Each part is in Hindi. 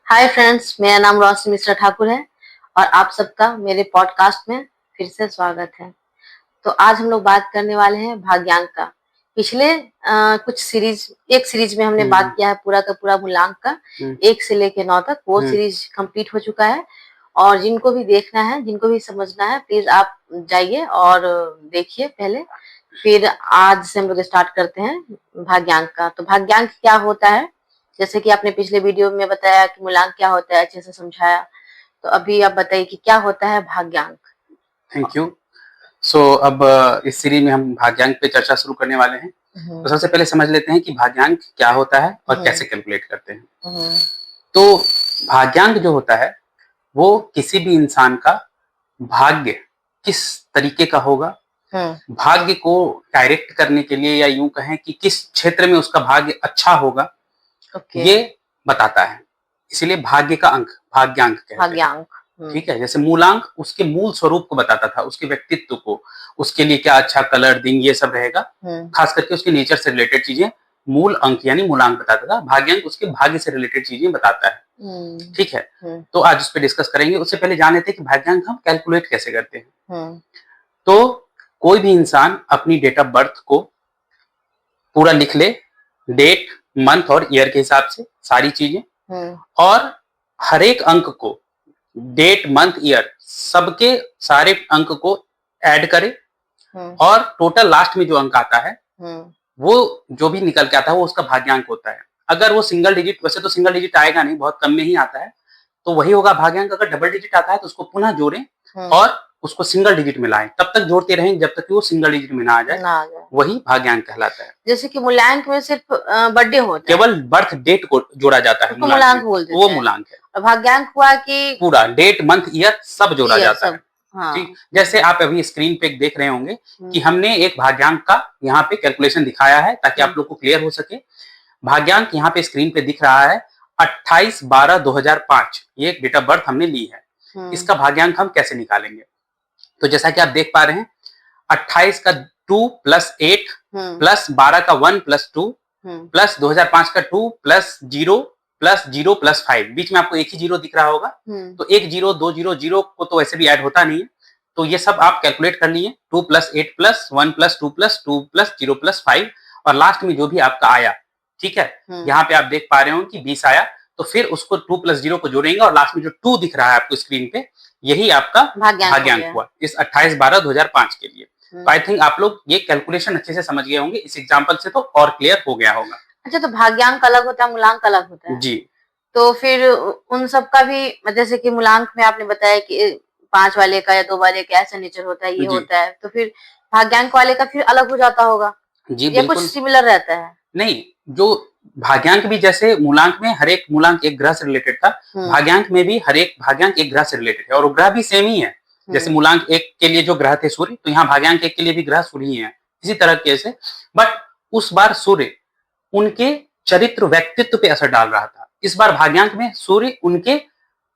हाय फ्रेंड्स, मेरा नाम रोशनी मिश्रा ठाकुर है और आप सबका मेरे पॉडकास्ट में फिर से स्वागत है। तो आज हम लोग बात करने वाले हैं भाग्यांक का। पिछले कुछ एक सीरीज में हमने बात किया है पूरा का पूरा मूलांक का, 1 से लेके 9 तक। वो सीरीज कंप्लीट हो चुका है और जिनको भी देखना है, जिनको भी समझना है, प्लीज आप जाइए और देखिए पहले। फिर आज से हम लोग स्टार्ट करते हैं भाग्यांक का। तो भाग्यांक क्या होता है, जैसे कि आपने पिछले वीडियो में बताया कि मूलांक क्या होता है, अच्छे से समझाया। तो अभी आप बताइए कि क्या होता है भाग्यांक। Thank you. अब इस सीरीज में हम भाग्यांक पे चर्चा शुरू करने वाले हैं। तो सबसे पहले समझ लेते हैं कि भाग्यांक क्या होता है और कैसे कैलकुलेट करते हैं। तो भाग्यांक जो होता है वो किसी भी इंसान का भाग्य किस तरीके का होगा, भाग्य को डायरेक्ट करने के लिए, या यूं कहें कि किस क्षेत्र में उसका भाग्य अच्छा होगा, ये बताता है। इसीलिए भाग्य का अंक भाग्यांक कहते हैं। ठीक है, जैसे मूलांक उसके मूल स्वरूप को बताता था, उसके व्यक्तित्व को, उसके लिए क्या अच्छा कलर दिन ये सब रहेगा, खास करके उसके नेचर से रिलेटेड चीजें मूल अंक यानी मूलांक बताता था। भाग्यांक उसके भाग्य से रिलेटेड चीजें बताता है। ठीक है, तो आज उस पर डिस्कस करेंगे। उससे पहले जान लेते हैं कि भाग्यांक हम कैलकुलेट कैसे करते हैं। तो कोई भी इंसान अपनी डेट ऑफ बर्थ को पूरा लिख ले, डेट मंथ और ईयर के हिसाब से सारी चीजें, और हर एक अंक को, डेट मंथ ईयर सबके सारे अंक को ऐड करे, और टोटल लास्ट में जो अंक आता है वो जो भी निकल के आता है वो उसका भाग्यांक होता है। अगर वो सिंगल डिजिट, वैसे तो सिंगल डिजिट आएगा नहीं, बहुत कम में ही आता है, तो वही होगा भाग्यांक। अगर डबल डिजिट आता है तो उसको पुनः जोड़ें और उसको सिंगल डिजिट में लाएं, तब तक जोड़ते रहें जब तक कि वो सिंगल डिजिट में ना आ जाए। वही भाग्यांक कहलाता है। जैसे कि मूलांक में सिर्फ बर्थडे होता है, केवल बर्थ डेट को जोड़ा जाता है, मूलांक बोलते हैं, वो मूलांक है। और भाग्यांक हुआ कि पूरा डेट मंथ ईयर सब जोड़ा जाता है। ठीक, जैसे आप अभी स्क्रीन पे देख रहे होंगे कि हमने एक भाग्यांक का यहाँ पे कैलकुलेशन दिखाया है ताकि आप लोग को क्लियर हो सके। भाग्यांक यहाँ पे स्क्रीन पे दिख रहा है 28/12/2005, ये एक डेट ऑफ बर्थ हमने ली है। इसका भाग्यांक हम कैसे निकालेंगे? तो जैसा कि आप देख पा रहे हैं, 28 का 2 प्लस 8 प्लस 12 का 1 प्लस 2 प्लस 2005 का 2 प्लस 0 प्लस 0 प्लस 5, बीच में आपको एक ही जीरो दिख रहा होगा। तो एक जीरो, दो जीरो, जीरो को तो वैसे भी ऐड होता नहीं है, तो ये सब आप कैलकुलेट कर लिए। 2 plus 8 plus 1 plus 2 plus 2 plus 0 plus 5, और लास्ट में जो भी आपका आया, ठीक है, यहाँ पे आप देख पा रहे हो कि 20 आया, तो फिर उसको 2 प्लस 0 को जोड़ेंगे और लास्ट में जो 2 दिख रहा है आपको स्क्रीन पे, यही आपका भाग्यांक हुआ इस 28/12/2005 के लिए। तो आई थिंक आप लोग ये कैलकुलेशन अच्छे से समझ गए होंगे, इस एग्जांपल से तो और क्लियर हो गया होगा। अच्छा, तो भाग्यांक अलग होता है, मूलांक अलग होता है जी। तो फिर उन सब का भी, जैसे कि मूलांक में आपने बताया कि 5 वाले का या 2 वाले का ऐसा नेचर होता है, ये होता है, तो फिर भाग्यांक वाले का फिर अलग हो जाता होगा जी, या कुछ सिमिलर रहता है? नहीं, जो भाग्यांक भी जैसे मूलांक में हर एक मूलांक एक ग्रह से रिलेटेड था, भाग्यांक में भी हर एक भाग्यांक एक ग्रह से रिलेटेड है, और ग्रह भी सेम ही है। जैसे मूलांक 1 के लिए जो ग्रह थे सूर्य, तो यहाँ भाग्यांक 1 के लिए भी ग्रह सूर्य ही है, इसी तरह कैसे। बट उस बार सूर्य उनके चरित्र व्यक्तित्व पे असर डाल रहा था, इस बार भाग्यांक में सूर्य उनके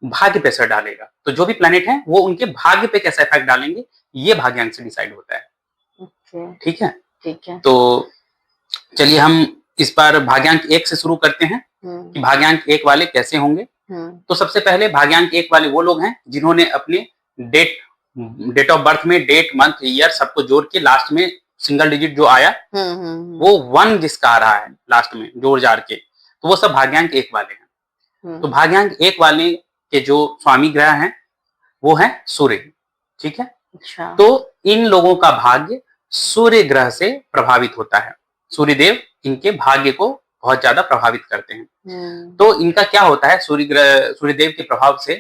भाग्य पे असर डालेगा। तो जो भी प्लैनेट है वो उनके भाग्य पे कैसा इफेक्ट डालेंगे, ये भाग्यांक से डिसाइड होता है। ठीक है, ठीक है। तो चलिए हम इस बार भाग्यांक 1 से शुरू करते हैं कि भाग्यांक 1 वाले कैसे होंगे। तो सबसे पहले भाग्यांक 1 वाले वो लोग हैं जिन्होंने अपने डेट ऑफ बर्थ में डेट मंथ ईयर सबको जोड़ के लास्ट में सिंगल डिजिट जो आया वो 1 जिसका आ रहा है लास्ट में जोड़ जाड़ के, तो वो सब भाग्यांक 1 वाले हैं। तो भाग्यांक 1 वाले के जो स्वामी ग्रह हैं वो है सूर्य। ठीक है, अच्छा। तो इन लोगों का भाग्य सूर्य ग्रह से प्रभावित होता है। सूर्यदेव इनके भाग्य को बहुत ज्यादा प्रभावित करते हैं। तो इनका क्या होता है, सूर्यदेव के प्रभाव से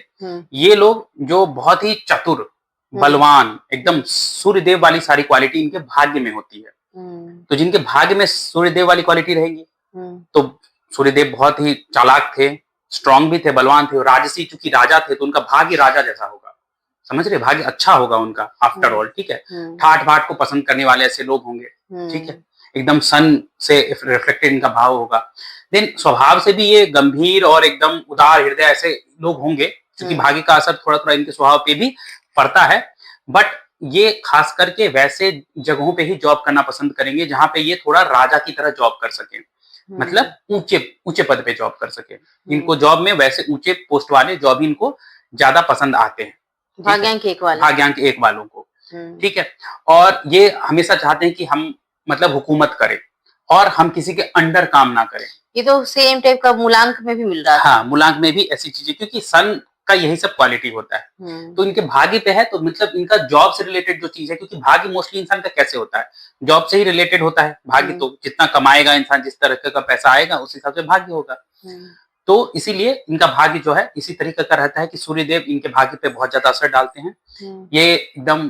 ये लोग जो बहुत ही चतुर, बलवान, एकदम सूर्यदेव वाली सारी क्वालिटी इनके भाग्य में होती है। तो जिनके भाग्य में सूर्यदेव वाली क्वालिटी रहेंगी, तो सूर्यदेव बहुत ही चालाक थे, स्ट्रांग भी थे, बलवान थे, और राजसी चूंकि राजा थे तो उनका भाग्य राजा जैसा होगा। समझ रहे, भाग्य अच्छा होगा उनका आफ्टर ऑल। ठीक है, ठाठ बाट को पसंद करने वाले ऐसे लोग होंगे। ठीक है, एकदम सन से रिफ्लेक्टेड इनका भाव होगा। देन स्वभाव से भी ये गंभीर और एकदम उदार हृदय ऐसे लोग होंगे, क्योंकि भाग्य का असर थोड़ा थोड़ा इनके स्वभाव पे भी पड़ता है। बट ये खास करके वैसे जगहों पे ही जॉब करना पसंद करेंगे जहां पे ये थोड़ा राजा की तरह जॉब कर सके, मतलब ऊंचे ऊंचे पद पे जॉब कर सके। इनको जॉब में वैसे ऊंचे पोस्ट वाले जॉब इनको ज्यादा पसंद आते हैं, भाग्यांक 1 वाले, भाग्यांक 1 वालों को, ठीक है। और ये हमेशा चाहते हैं कि हम मतलब हुकूमत करें और हम किसी के अंडर काम ना करें। ये तो सेम टाइप का मूलांक में भी मिल रहा था। हाँ, मूलांक में भी ऐसी चीजें, क्योंकि सन का यही सब क्वालिटी होता है। तो इनके भाग्य पे है, तो मतलब इनका जॉब से रिलेटेड जो चीज है, क्योंकि भाग्य मोस्टली इंसान का कैसे होता है, जॉब से ही रिलेटेड होता है। भाग्य तो जितना कमाएगा इंसान, जिस तरह का पैसा आएगा उस हिसाब से भाग्य होगा। तो इसीलिए इनका भाग्य जो है इसी तरीके का रहता है कि सूर्यदेव इनके भाग्य पे बहुत ज्यादा असर डालते हैं। ये एकदम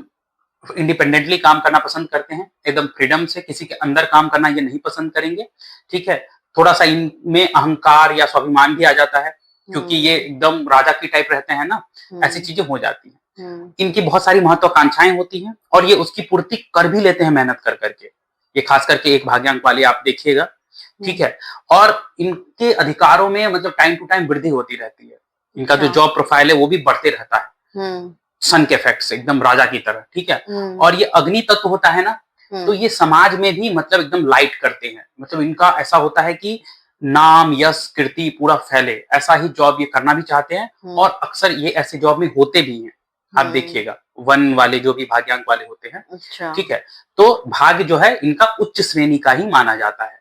इंडिपेंडेंटली काम करना पसंद करते हैं, एकदम फ्रीडम से, किसी के अंदर काम करना ये नहीं पसंद करेंगे, ठीक है। थोड़ा सा इनमें अहंकार या स्वाभिमान भी आ जाता है, क्योंकि ये एकदम राजा की टाइप रहते हैं ना, ऐसी चीजें हो जाती हैं। इनकी बहुत सारी महत्वाकांक्षाएं होती हैं और ये उसकी पूर्ति कर भी लेते हैं मेहनत कर करके। ये खास करके एक भाग्यांक वाले आप देखिएगा, ठीक है। और इनके अधिकारों में मतलब टाइम टू टाइम वृद्धि होती रहती है। इनका जो जॉब प्रोफाइल है वो भी बढ़ते रहता है सन के इफेक्ट से, एकदम राजा की तरह, ठीक है। और ये अग्नि तत्व होता है ना, तो ये समाज में भी मतलब एकदम लाइट करते हैं। मतलब इनका ऐसा होता है कि नाम यश कीर्ति पूरा फैले, ऐसा ही जॉब ये करना भी चाहते हैं और अक्सर ये ऐसे जॉब में होते भी हैं। आप देखिएगा वन वाले जो भी भाग्यांक वाले होते हैं, ठीक है। तो भाग्य जो है इनका उच्च श्रेणी का ही माना जाता है,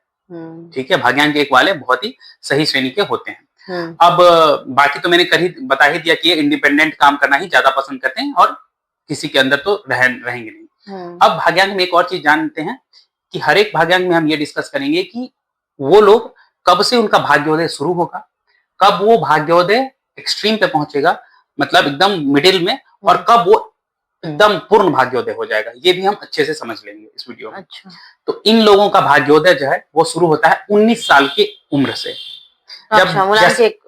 ठीक है। भाग्यांक 1 वाले बहुत ही सही श्रेणी के होते हैं। अब बाकी तो मैंने बता ही दिया कि ये इंडिपेंडेंट काम करना ही ज्यादा पसंद करते हैं और किसी के अंदर तो रहेंगे नहीं। अब भाग्यांक में एक और चीज जानते हैं कि हर एक भाग्यांक में हम ये डिस्कस करेंगे कि वो लोग कब से उनका भाग्योदय शुरू होगा, कब वो भाग्योदय एक्सट्रीम पे पहुंचेगा, मतलब एकदम मिडिल में, और कब वो एकदम पूर्ण भाग्योदय हो जाएगा, ये भी हम अच्छे से समझ लेंगे इस वीडियो में। अच्छा। तो इन लोगों का भाग्योदय जो है वो शुरू होता है 19 साल की उम्र से। जब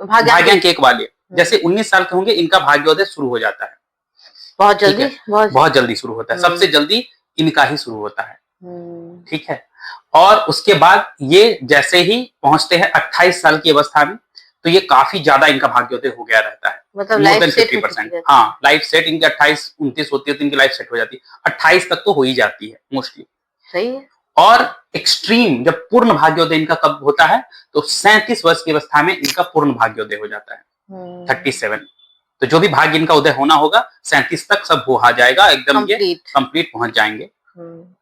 भाग्यांक 1 वाले जैसे 19 साल के होंगे, इनका भाग्योदय शुरू हो जाता है। बहुत जल्दी, बहुत जल्दी शुरू होता है, सबसे जल्दी इनका ही शुरू होता है, ठीक है। और उसके बाद ये जैसे ही पहुंचते हैं 28 साल की अवस्था में, तो ये काफी ज्यादा इनका भाग्योदय हो गया रहता है, मतलब लाइफ सेट 50%। हाँ, लाइफ सेट इनकी 28-29 होती है तो इनकी लाइफ सेट हो जाती है। 28 तक तो हो ही जाती है मोस्टली, सही है। और एक्सट्रीम जब पूर्ण भाग्योदय इनका कब होता है, तो 37 वर्ष की अवस्था में इनका पूर्ण भाग्योदय हो जाता है, 37। तो जो भी भाग्य इनका उदय होना होगा 37 तक सब हो आ जाएगा, एकदम ये कंप्लीट पहुंच जाएंगे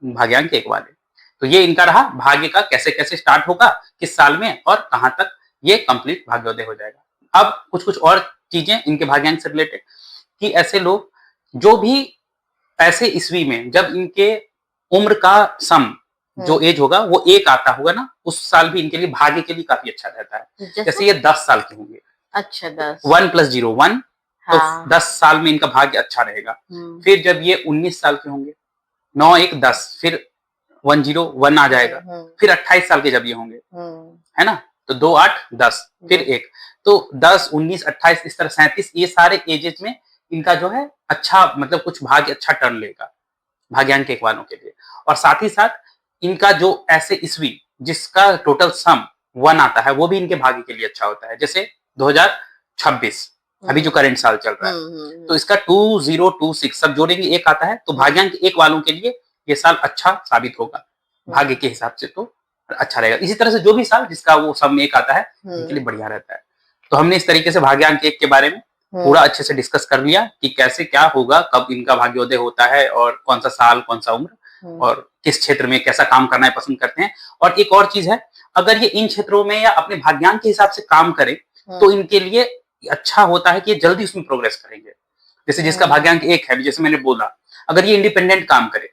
भाग्यांक 1 वाले। तो ये इनका रहा भाग्य का कैसे कैसे स्टार्ट होगा, किस साल में और कहां तक ये कंप्लीट भाग्योदय हो जाएगा। अब कुछ और चीजें इनके भाग्यांक से रिलेटेड, कि ऐसे लोग जो भी ऐसे ईस्वी में जब इनके उम्र का सम जो एज होगा वो 1 आता होगा ना, उस साल भी इनके लिए भाग्य के लिए काफी अच्छा रहता है। जैसे ये 10 साल के होंगे, अच्छा 10, 1 + 0 1, तो 10 साल में इनका भाग्य अच्छा रहेगा। फिर जब ये 19 साल के होंगे, 9 1 10, फिर 1 0 1 आ जाएगा। फिर 28 साल के जब ये होंगे, है ना, तो 2 8 10, फिर 1, तो 10 19 28 इस तरह 37, ये सारे एजेस में इनका जो है अच्छा मतलब कुछ भाग्य अच्छा टर्न लेगा भाग्यांक 1 वालों के लिए। और साथ ही साथ इनका जो ऐसे ईस्वी जिसका टोटल सम 1 आता है वो भी इनके भाग्य के लिए अच्छा होता है। जैसे 2026 अभी जो करंट साल चल रहा है, तो इसका 2026 सब जोड़ेंगे 1 आता है, तो भाग्यांक 1 वालों के लिए ये साल अच्छा साबित होगा, भाग्य के हिसाब से तो अच्छा रहेगा। इसी तरह से जो भी साल जिसका वो सम 1 आता है उनके लिए बढ़िया रहता है। तो हमने इस तरीके से भाग्यांक 1 के बारे में पूरा अच्छे से डिस्कस कर लिया कि कैसे क्या होगा, कब इनका भाग्योदय होता है और कौन सा साल कौन सा उम्र और किस क्षेत्र में कैसा काम करना है पसंद करते हैं। और एक और चीज है, अगर ये इन क्षेत्रों में या अपने भाग्यांक के हिसाब से काम करें तो इनके लिए अच्छा होता है कि ये जल्दी उसमें प्रोग्रेस करेंगे। जैसे जिसका भाग्यांक 1 है, जैसे मैंने बोला, अगर ये इंडिपेंडेंट काम करे,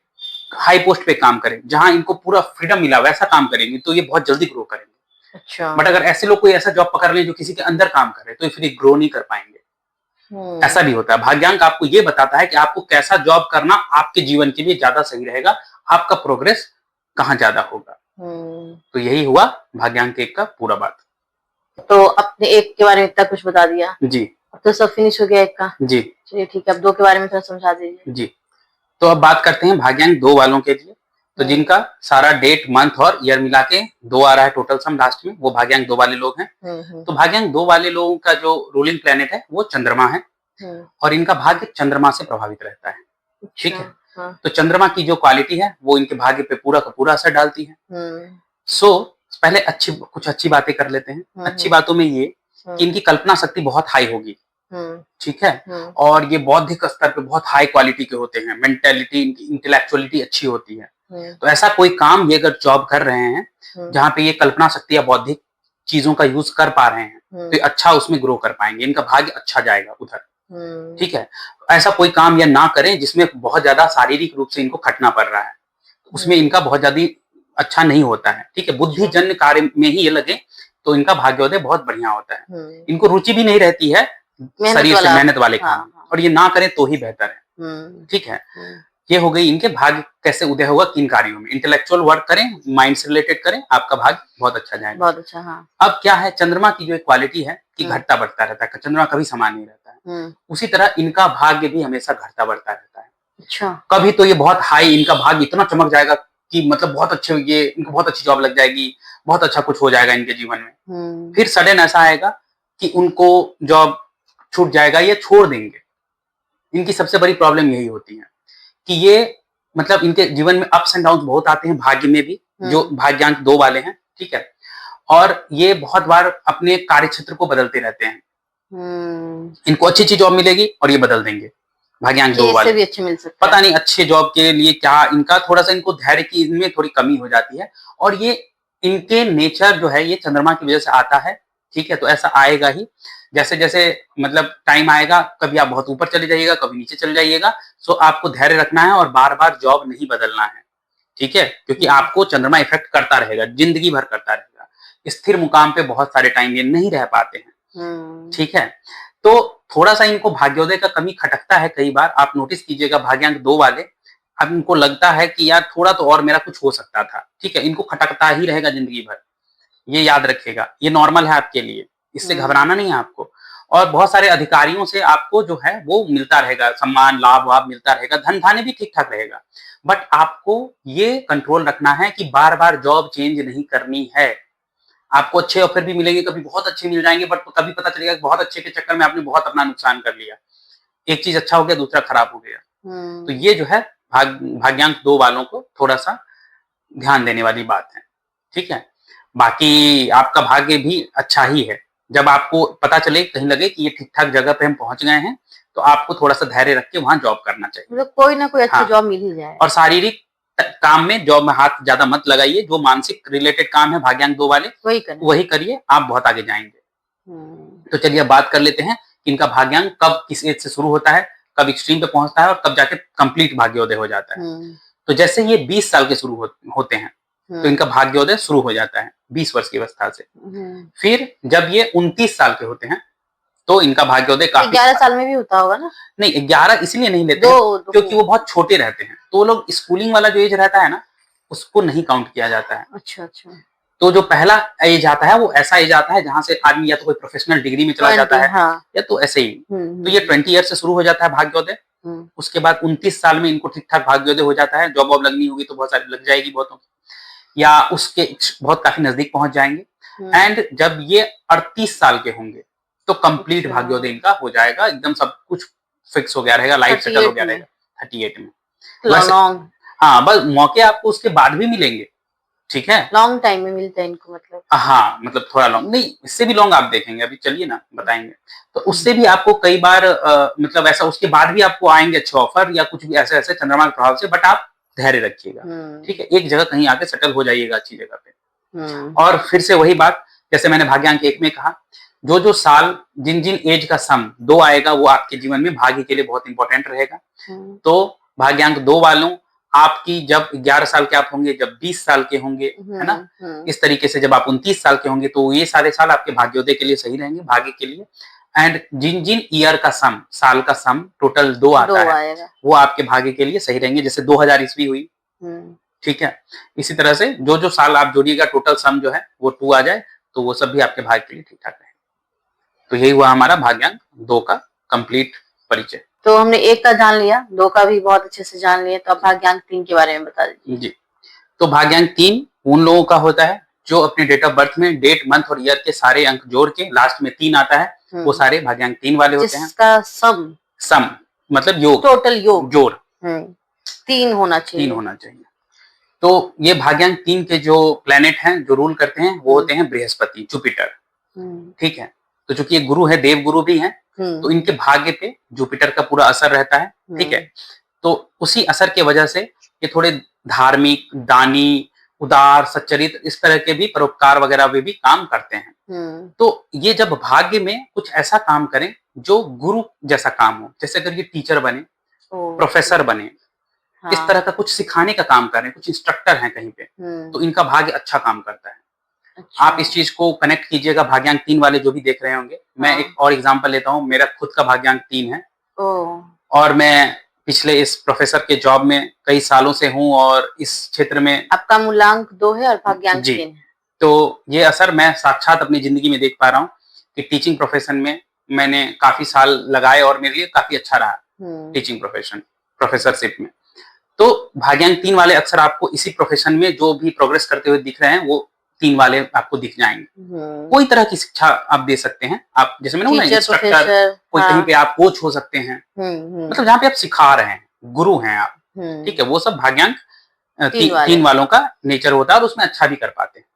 हाई पोस्ट पे काम करें, जहां इनको पूरा फ्रीडम मिला वैसा काम करेंगे तो ये बहुत जल्दी ग्रो करेंगे। अच्छा। बट अगर ऐसे लोग कोई ऐसा जॉब पकड़ लें जो किसी के अंदर काम करे तो फिर ग्रो नहीं कर पाएंगे। ऐसा भी होता है। भाग्यांक आपको ये बताता है कि आपको कैसा जॉब करना आपके जीवन के लिए ज्यादा सही रहेगा, आपका प्रोग्रेस कहाँ ज्यादा होगा। तो यही हुआ भाग्यांक 1 का पूरा बात। तो अपने 1 के बारे में इतना कुछ बता दिया जी, अब तो सब फिनिश हो गया 1 का। जी चलिए ठीक है, अब 2 के बारे में थोड़ा समझा दीजिए। जी, तो अब बात करते हैं भाग्यांक 2 वालों के लिए। तो जिनका सारा डेट मंथ और ईयर मिला के 2 आ रहा है टोटल सम लास्ट में, वो भाग्यांक 2 वाले लोग हैं। तो भाग्यांक 2 वाले लोगों का जो रूलिंग प्लेनेट है वो चंद्रमा है और इनका भाग्य चंद्रमा से प्रभावित रहता है, ठीक है। तो चंद्रमा की जो क्वालिटी है वो इनके भाग्य पे पूरा का पूरा असर डालती है। सो पहले कुछ अच्छी बातें कर लेते हैं। अच्छी बातों में ये कि इनकी कल्पना शक्ति बहुत हाई होगी, ठीक है, और ये बौद्धिक स्तर पे बहुत हाई क्वालिटी के होते हैं, मेंटेलिटी इनकी इंटेलेक्चुअलिटी अच्छी होती है। तो ऐसा कोई काम ये अगर जॉब कर रहे हैं जहाँ पे ये कल्पना शक्ति या बौद्धिक चीजों का यूज कर पा रहे हैं, तो ये अच्छा उसमें ग्रो कर पाएंगे, इनका भाग्य अच्छा जाएगा उधर, ठीक है। ऐसा कोई काम ये ना करें जिसमें बहुत ज्यादा शारीरिक रूप से इनको खटना पड़ रहा है, उसमें इनका बहुत ज्यादा अच्छा नहीं होता है, ठीक है। बुद्धिजन्य कार्य में ही ये लगे तो इनका भाग्योदय बहुत बढ़िया होता है। इनको रुचि भी नहीं रहती है शरीर से मेहनत वाले काम, और ये ना करें तो ही बेहतर है, ठीक है। ये हो गई इनके भाग्य कैसे उदय होगा, किन कार्यों में। इंटेलेक्चुअल वर्क करें, माइंड से रिलेटेड करें, आपका भाग्य बहुत अच्छा जाएगा, बहुत अच्छा। हाँ। अब क्या है, चंद्रमा की जो एक क्वालिटी है कि घटता बढ़ता रहता है, चंद्रमा कभी समान नहीं रहता है, उसी तरह इनका भाग्य भी हमेशा घटता बढ़ता रहता है। अच्छा। कभी तो ये बहुत हाई, इनका भाग्य इतना चमक जाएगा कि मतलब बहुत अच्छे, ये इनको बहुत अच्छी जॉब लग जाएगी, बहुत अच्छा कुछ हो जाएगा इनके जीवन में। फिर सडन ऐसा आएगा कि उनको जॉब छूट जाएगा, ये छोड़ देंगे। इनकी सबसे बड़ी प्रॉब्लम यही होती है कि ये मतलब इनके जीवन में अप्स एंड डाउन बहुत आते हैं, भाग्य में भी, जो भाग्यांक 2 वाले हैं, ठीक है। और ये बहुत बार अपने कार्य क्षेत्र को बदलते रहते हैं। इनको अच्छी जॉब मिलेगी और ये बदल देंगे, भाग्यांक 2 वाले। भी अच्छे मिल सकते पता नहीं अच्छे जॉब के लिए क्या, इनका थोड़ा सा इनको धैर्य की इनमें थोड़ी कमी हो जाती है, और ये इनके नेचर जो है ये चंद्रमा की वजह से आता है, ठीक है। तो ऐसा आएगा ही, जैसे जैसे मतलब टाइम आएगा, कभी आप बहुत ऊपर चले जाइएगा, कभी नीचे चले जाइएगा। सो आपको धैर्य रखना है और बार बार जॉब नहीं बदलना है, ठीक है, क्योंकि आपको चंद्रमा इफेक्ट करता रहेगा, जिंदगी भर करता रहेगा। स्थिर मुकाम पे बहुत सारे टाइम ये नहीं रह पाते हैं, ठीक है। तो थोड़ा सा इनको भाग्योदय का कमी खटकता है कई बार, आप नोटिस कीजिएगा भाग्यांक 2 वाले। अब इनको लगता है कि यार थोड़ा तो और मेरा कुछ हो सकता था, ठीक है, इनको खटकता ही रहेगा जिंदगी भर, ये याद रखिएगा, ये नॉर्मल है आपके लिए, इससे घबराना नहीं है आपको। और बहुत सारे अधिकारियों से आपको जो है वो मिलता रहेगा, सम्मान लाभ वाभ मिलता रहेगा, धन धान्य भी ठीक ठाक रहेगा। बट आपको ये कंट्रोल रखना है कि बार बार जॉब चेंज नहीं करनी है। आपको अच्छे ऑफर भी मिलेंगे, कभी बहुत अच्छे मिल जाएंगे, बट कभी पता चलेगा बहुत अच्छे के चक्कर में आपने बहुत अपना नुकसान कर लिया, एक चीज अच्छा हो गया दूसरा खराब हो गया। तो ये जो है भाग्यांक 2 वालों को थोड़ा सा ध्यान देने वाली बात है, ठीक है। बाकी आपका भाग्य भी अच्छा ही है, जब आपको पता चले, कहीं लगे कि ये ठीक ठाक जगह पे हम पहुंच गए हैं, तो आपको थोड़ा सा धैर्य रख के वहां जॉब करना चाहिए, मतलब कोई ना कोई अच्छी जॉब मिल ही जाए। और शारीरिक काम में जॉब में हाथ ज्यादा मत लगाइए, जो मानसिक रिलेटेड काम है भाग्यांक 2 वाले वही करिए, आप बहुत आगे जाएंगे। तो चलिए अब बात कर लेते हैं कि इनका भाग्यांक कब किस एज से शुरू होता है, कब एक्सट्रीम पे पहुंचता है और कब जाके कंप्लीट भाग्योदय हो जाता है। तो जैसे ये 20 साल के शुरू होते हैं तो इनका भाग्योदय शुरू हो जाता है 20 वर्ष की अवस्था से। फिर जब ये 29 साल के होते हैं तो इनका भाग्योदय काफी 11 साल में भी होता होगा ना? नहीं, 11 इसलिए नहीं लेते क्योंकि वो बहुत छोटे रहते हैं, तो लोग स्कूलिंग वाला जो एज रहता है ना उसको नहीं काउंट किया जाता है। अच्छा अच्छा। तो जो पहला एज आता है वो ऐसा एज आता है जहां से आदमी या तो कोई प्रोफेशनल डिग्री में चला जाता है, हाँ। या तो ऐसे ही। तो ये 20 ईयर से शुरू हो जाता है भाग्योदय। उसके बाद 29 साल में इनको ठीक ठाक भाग्योदय हो जाता है, जॉब वॉब लगनी होगी तो बहुत सारी लग जाएगी बहुतों की, या उसके बहुत काफी नजदीक पहुंच जाएंगे। एंड जब ये 38 साल के होंगे तो कंप्लीट भाग्योदय इनका हो जाएगा, एकदम सब कुछ फिक्स हो गया रहेगा, लाइफ सेटल हो गया रहेगा 38 में। हाँ, बस मौके आपको उसके बाद भी मिलेंगे, ठीक है, लॉन्ग टाइम में मिलता है इनको, मतलब हाँ, मतलब थोड़ा लॉन्ग नहीं, इससे भी लॉन्ग आप देखेंगे, अभी चलिए ना बताएंगे। तो उससे भी आपको कई बार मतलब ऐसा उसके बाद भी आपको आएंगे अच्छे ऑफर या कुछ भी ऐसे ऐसे चंद्रमा के प्रभाव से, बट आप धैर्य रखिएगा, ठीक है, एक जगह कहीं आके सेटल हो जाइएगा अच्छी जगह पे। और फिर से वही बात, जैसे मैंने भाग्यांक 1 में कहा, जो जो साल जिन जिन एज का सम 2 आएगा वो आपके जीवन में भाग्य के लिए बहुत इंपॉर्टेंट रहेगा। तो भाग्यांक 2 वालों, आपकी जब 11 साल के आप होंगे, जब 20 साल के होंगे, है ना, इस तरीके से जब आप 29 साल के होंगे तो ये सारे साल आपके भाग्योदय के लिए सही रहेंगे, भाग्य के लिए। एंड जिन जिन ईयर का सम, साल का सम टोटल 2 आता है, वो आपके भाग्य के लिए सही रहेंगे। जैसे 2000 ईस्वी हुई, ठीक है, इसी तरह से जो जो साल आप जोड़िएगा टोटल सम जो है वो 2 आ जाए तो वो सब भी आपके भाग्य के लिए ठीक ठाक रहेगा। तो यही हुआ हमारा भाग्यांक 2 का कंप्लीट परिचय। तो हमने 1 का जान लिया, 2 का भी बहुत अच्छे से जान लिया, तो अब भाग्यांक 3 के बारे में बता दीजिए। जी, तो भाग्यांक 3 उन लोगों का होता है जो अपने डेट ऑफ बर्थ में डेट, मंथ और ईयर के सारे अंक जोड़ के लास्ट में 3 आता है, वो सारे भाग्यांक 3 वाले होते हैं। जिसका सम मतलब योग, टोटल योग जोड़ 3 होना चाहिए, 3 होना चाहिए। तो ये भाग्यांक 3 के जो प्लेनेट हैं जो रूल करते हैं वो होते हैं बृहस्पति, जुपिटर। ठीक है, तो चूंकि ये गुरु है, देव गुरु भी हैं, तो इनके भाग्य पे जुपिटर का पूरा असर रहता है। ठीक है, तो उसी असर के वजह से ये थोड़े धार्मिक, दानी, उदार, सच्चरित्र इस तरह के भी परोपकार वगैरह में भी काम करते हैं। तो ये जब भाग्य में कुछ ऐसा काम करें जो गुरु जैसा काम हो, जैसे अगर ये टीचर बने, प्रोफेसर बने, इस तरह का कुछ सिखाने का काम करें, कुछ इंस्ट्रक्टर हैं कहीं पे, तो इनका भाग्य अच्छा काम करता है। अच्छा। आप इस चीज को कनेक्ट कीजिएगा भाग्यांक 3 वाले जो भी देख रहे होंगे। मैं एक और एग्जांपल लेता हूँ, मेरा खुद का भाग्यांक 3 है और मैं पिछले इस प्रोफेसर के जॉब में कई सालों से हूँ और इस क्षेत्र में आपका मूलांक 2 है और भाग्यांक 3 है। तो ये असर मैं साक्षात अपनी जिंदगी में देख पा रहा हूँ कि टीचिंग प्रोफेशन में मैंने काफी साल लगाए और मेरे लिए काफी अच्छा रहा टीचिंग प्रोफेशन, प्रोफेसरशिप में। तो भाग्यांक 3 वाले अक्सर आपको इसी प्रोफेशन में जो भी प्रोग्रेस करते हुए दिख रहे हैं वो 3 वाले आपको दिख जाएंगे। कोई तरह की शिक्षा आप दे सकते हैं, आप जैसे मैंने बोला इंस्ट्रक्टर, कोई कहीं पे आप कोच हो सकते हैं, मतलब जहाँ पे आप सिखा रहे हैं, गुरु हैं आप। ठीक है, वो सब भाग्यांक 3 वालों का नेचर होता है और उसमें अच्छा भी कर पाते हैं।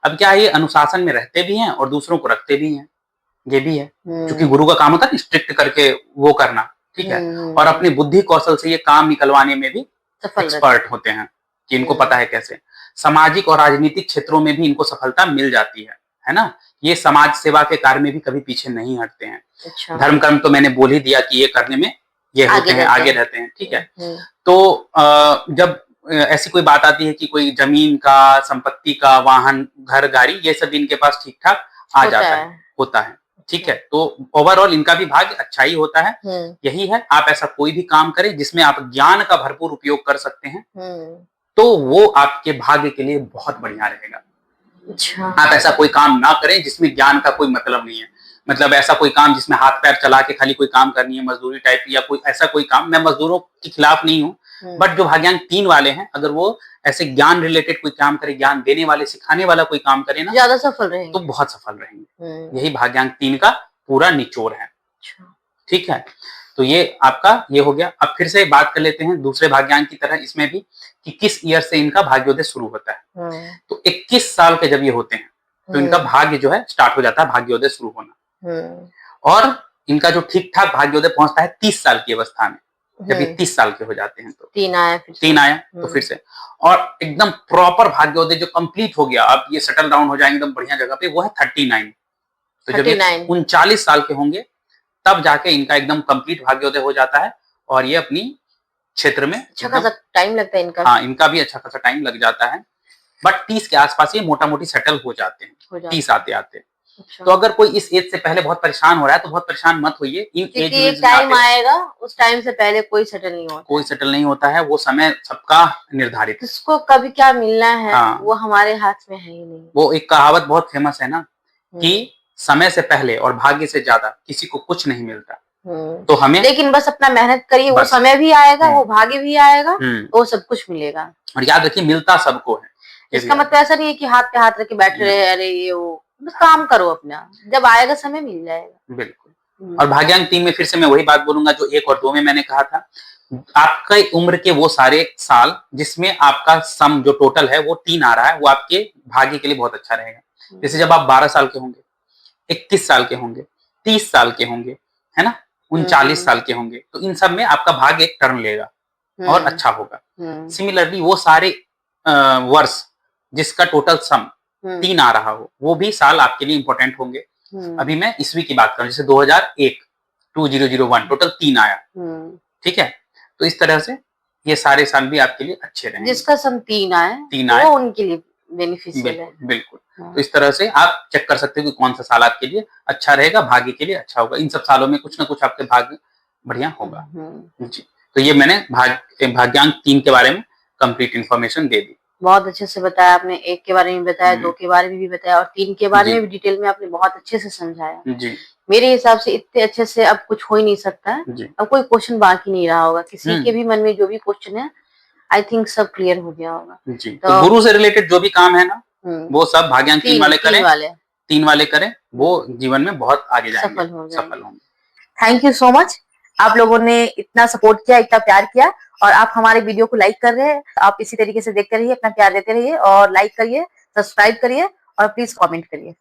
अब क्या है, ये अनुशासन में रहते भी हैं और दूसरों को रखते भी हैं, ये भी है, क्योंकि गुरु का काम होता है स्ट्रिक्ट करके वो करना। ठीक है, और अपनी बुद्धि कौशल से ये काम निकलवाने में भी एक्सपर्ट होते हैं कि इनको पता है कैसे। सामाजिक और राजनीतिक क्षेत्रों में भी इनको सफलता मिल जाती है ना। ये समाज सेवा के कार्य में भी कभी पीछे नहीं हटते हैं। अच्छा। धर्म कर्म तो मैंने बोल ही दिया कि ये करने में ये होते हैं, आगे रहते हैं। ठीक है, तो जब ऐसी कोई बात आती है कि कोई जमीन का, संपत्ति का, वाहन, घर, गाड़ी, ये सब इनके पास ठीक ठाक आ जाता है, होता है। ठीक है, तो ओवरऑल इनका भी भाग्य अच्छा ही होता है। यही है, आप ऐसा कोई भी काम करें जिसमें आप ज्ञान का भरपूर उपयोग कर सकते हैं, तो वो आपके भाग्य के लिए बहुत बढ़िया रहेगा। अच्छा। आप ऐसा कोई काम ना करें जिसमें ज्ञान का कोई मतलब नहीं है, मतलब ऐसा कोई काम जिसमें हाथ पैर चला के खाली कोई काम करनी है, मजदूरी टाइप, या कोई ऐसा कोई काम। मैं मजदूरों के खिलाफ नहीं हूँ, बट जो भाग्यांक 3 वाले हैं, अगर वो ऐसे ज्ञान रिलेटेड कोई काम करे, ज्ञान देने वाले, सिखाने वाला कोई काम करे ना, ज्यादा सफल रहेंगे, तो बहुत सफल रहेंगे। यही भाग्यांक 3 का पूरा निचोड़ है। ठीक है, तो ये आपका ये हो गया। अब फिर से बात कर लेते हैं दूसरे भाग्यांक की तरह इसमें भी कि किस ईयर से इनका भाग्योदय शुरू होता है। तो 21 साल के जब ये होते हैं तो इनका भाग्य जो है स्टार्ट हो जाता है, भाग्योदय शुरू होना। और इनका जो ठीक ठाक भाग्योदय पहुंचता है 30 साल की अवस्था में। जब ये 30 साल के हो जाते हैं तो 3 आया तो फिर से, और एकदम प्रॉपर भाग्योदय जो कंप्लीट हो गया, अब ये सेटल डाउन हो जाएंगे एकदम बढ़िया जगह पे, वो है 39। तो जब ये 39 साल के होंगे तब जाके इनका एकदम कंप्लीट भाग्योदय हो जाता है और ये अपनी क्षेत्र में अच्छा खासा टाइम लगता है इनका। हाँ, इनका भी अच्छा खासा टाइम लग जाता है, बट 30 के आसपास ये मोटा मोटी सेटल हो जाते हैं, 30 आते आते। अच्छा। तो अगर कोई इस एज से पहले बहुत परेशान हो रहा है तो बहुत परेशान मत होइए, इन एज में टाइम आएगा, उस टाइम से पहले कोई सेटल नहीं होता, कोई सेटल नहीं होता है, वो समय सबका निर्धारित। किसको कभी क्या मिलना है, हाँ, वो हमारे हाथ में है ही नहीं। वो एक कहावत बहुत फेमस है ना कि समय से पहले और भाग्य से ज्यादा किसी को कुछ नहीं मिलता। तो हमें लेकिन बस अपना मेहनत करिए, वो समय भी आएगा, वो भाग्य भी आएगा, वो सब कुछ मिलेगा। और याद रखिए, मिलता सबको है। इसका मतलब ऐसा नहीं है कि हाथ पे हाथ रख के बैठे रहे, अरे ये वो, काम करो अपना, जब आएगा समय मिल जाएगा। बिल्कुल। और भाग्यांक 3 में फिर से मैं वही बात बोलूंगा जो 1 और 2 में मैंने कहा था, आपका उम्र के वो सारे साल जिसमें आपका सम जो टोटल है वो 3 आ रहा है, वो आपके भाग्य के लिए बहुत अच्छा रहेगा। जैसे जब आप 12 साल के होंगे, 21 साल के होंगे, 30 साल के होंगे, है ना, 39 साल के होंगे, तो इन सब में आपका भाग्य एक टर्न लेगा और अच्छा होगा। सिमिलरली वो सारे वर्ष जिसका टोटल सम 3 आ रहा हो, वो भी साल आपके लिए इंपॉर्टेंट होंगे। अभी मैं ईस्वी की बात करूं, जैसे 2001 2001 टोटल 3 आया। ठीक है, तो इस तरह से ये सारे साल भी आपके लिए अच्छे रहेंगे। जिसका सम 3 आए वो उनके लिए बेनिफिशियल है। बिल्कुल। तो इस तरह से आप चेक कर सकते हो कि कौन सा साल आपके लिए अच्छा रहेगा, भाग्य के लिए अच्छा होगा। इन सब सालों में कुछ ना कुछ आपके भाग्य बढ़िया होगा। जी, तो ये मैंने भाग्यांक 3 के बारे में कंप्लीट इंफॉर्मेशन दे दी। बहुत अच्छे से बताया आपने, 1 के बारे में बताया, 2 के बारे में भी बताया और 3 के बारे में भी डिटेल में आपने बहुत अच्छे से समझाया। जी, मेरे हिसाब से इतने अच्छे से अब कुछ हो ही नहीं सकता है। अब कोई क्वेश्चन बाकी नहीं रहा होगा, किसी के भी मन में जो भी क्वेश्चन है, आई थिंक सब क्लियर हो गया होगा। जी, तो गुरु से रिलेटेड जो भी काम है ना, वो सब भाग्यांक 3 वाले करें, 3 वाले करें, वो जीवन में बहुत आगे जाएंगे, सफल होंगे। Thank you so much. आप लोगों ने इतना सपोर्ट किया, इतना प्यार किया और आप हमारे वीडियो को लाइक कर रहे हैं। आप इसी तरीके से देखते रहिए, अपना प्यार देते रहिए और लाइक करिए, सब्सक्राइब करिए और प्लीज कमेंट करिए।